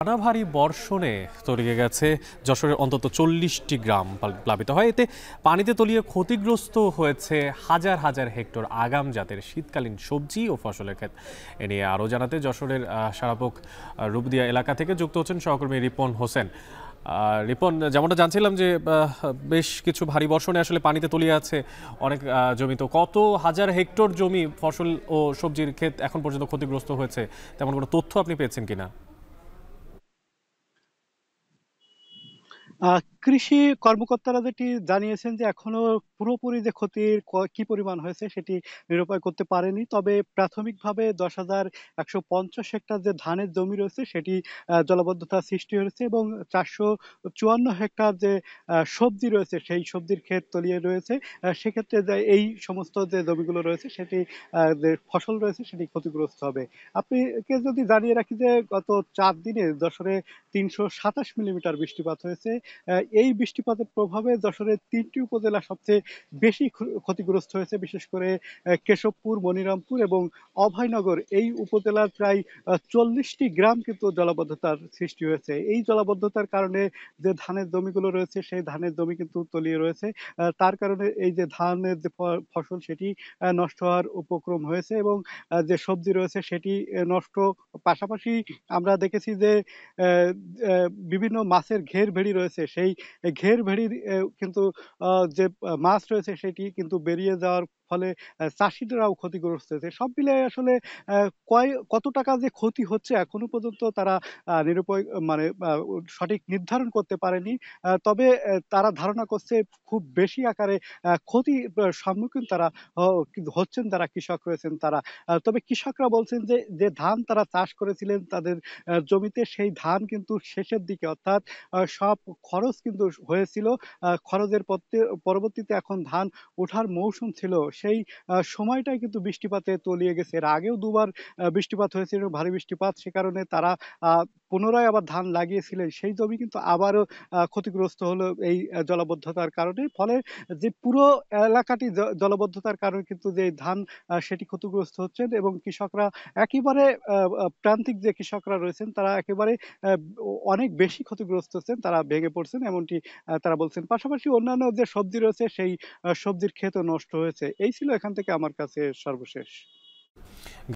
টানা ভারী বর্ষণে তলিয়ে গেছে যশোরের অন্তত 40টি গ্রাম প্লাবিত হয়। এতে পানিতে তলিয়ে ক্ষতিগ্রস্ত হয়েছে হাজার হাজার হেক্টর আগাম জাতের শীতকালীন সবজি ও ফসলের ক্ষেত। এ নিয়ে আরও জানাতে যশোরের সারাপোক রূপদিয়া এলাকা থেকে যুক্ত হচ্ছেন সহকর্মী রিপন হোসেন। রিপন, যেমনটা জানছিলাম যে বেশ কিছু ভারী বর্ষণে আসলে পানিতে তলিয়ে আছে অনেক জমি। তো কত হাজার হেক্টর জমি ফসল ও সবজির ক্ষেত এখন পর্যন্ত ক্ষতিগ্রস্ত হয়েছে, তেমন কোনো তথ্য আপনি পেয়েছেন কিনা? কৃষি কর্মকর্তারা যেটি জানিয়েছেন যে এখনো পুরোপুরি যে ক্ষতির কি পরিমাণ হয়েছে সেটি নিরূপণ করতে পারেনি। তবে প্রাথমিকভাবে ১০,১৫০ হেক্টর যে ধানের জমি রয়েছে সেটি জলাবদ্ধতার সৃষ্টি হয়েছে এবং ৪৫৪ হেক্টর যে সবজি রয়েছে সেই সবজির ক্ষেত তলিয়ে রয়েছে। সেক্ষেত্রে যে এই সমস্ত যে জমিগুলো রয়েছে সেটি যে ফসল রয়েছে সেটি ক্ষতিগ্রস্ত হবে। আপনাকে যদি জানিয়ে রাখি যে গত ৪ দিনে যশোরে ৩২৭ মিলিমিটার বৃষ্টিপাত হয়েছে। এই বৃষ্টিপাতের প্রভাবে যশোরের ৩টি উপজেলা সবচেয়ে বেশি ক্ষতিগ্রস্ত হয়েছে। বিশেষ করে কেশবপুর, মনিরামপুর এবং অভয়নগর এই উপজেলার প্রায় ৪০টি গ্রাম কিন্তু জলাবদ্ধতার সৃষ্টি হয়েছে। এই জলাবদ্ধতার কারণে যে ধানের জমিগুলো রয়েছে সেই ধানের জমি কিন্তু তলিয়ে রয়েছে। তার কারণে এই যে ধানের যে ফসল সেটি নষ্ট হওয়ার উপক্রম হয়েছে এবং যে সবজি রয়েছে সেটি নষ্ট। পাশাপাশি আমরা দেখেছি যে অ্যা অ্যা বিভিন্ন মাছের ঘের-ভেড়ি রয়েছে। সেই ঘের-ভেড়ির কিন্তু যে মাছ রয়েছে সেটি কিন্তু বেরিয়ে যাওয়ার ফলে চাষিদেরও ক্ষতিগ্রস্ত হয়েছে। সব মিলায়ে আসলে অ্যা কত টাকা যে ক্ষতি হচ্ছে এখনো পর্যন্ত তারা নিরুপায় মানে সঠিক নির্ধারণ করতে পারেনি। তবে তারা ধারণা করছে খুব বেশি আকারে ক্ষতির সম্মুখীন তারা কিন্তু হচ্ছেন যারা কৃষক রয়েছেন তারা। তবে কৃষকরা বলছেন যে, যে ধান তারা চাষ করেছিলেন তাদের জমিতে সেই ধান কিন্তু শেষের দিকে অর্থাৎ সব খরচ কিন্তু হয়েছিল। খরচের পরবর্তীতে এখন ধান ওঠার মৌসুম ছিল। সেই সময়টাই কিন্তু বৃষ্টিপাতে তলিয়ে গেছে। এর আগেও ২ বার বৃষ্টিপাত হয়েছিল, ভারী বৃষ্টিপাত। সে কারণে তারা আ পুনরায় আবার ধান লাগিয়েছিলেন। সেই জমি কিন্তু আবারও ক্ষতিগ্রস্ত হলো এই জলাবদ্ধতার কারণে। ফলে যে পুরো এলাকাটি জলাবদ্ধতার কারণে কিন্তু যে ধান সেটি ক্ষতিগ্রস্ত হচ্ছেন এবং কৃষকরা একেবারে আ আ প্রান্তিক যে কৃষকরা রয়েছেন তারা একেবারে আ অনেক বেশি ক্ষতিগ্রস্ত হচ্ছেন। তারা ভেঙে পড়ছেন এমনটি তারা বলছেন। পাশাপাশি অন্যান্য যে সবজি রয়েছে সেই সবজির ক্ষেতও নষ্ট হয়েছে। এই ছিল এখান থেকে আমার কাছে সর্বশেষ।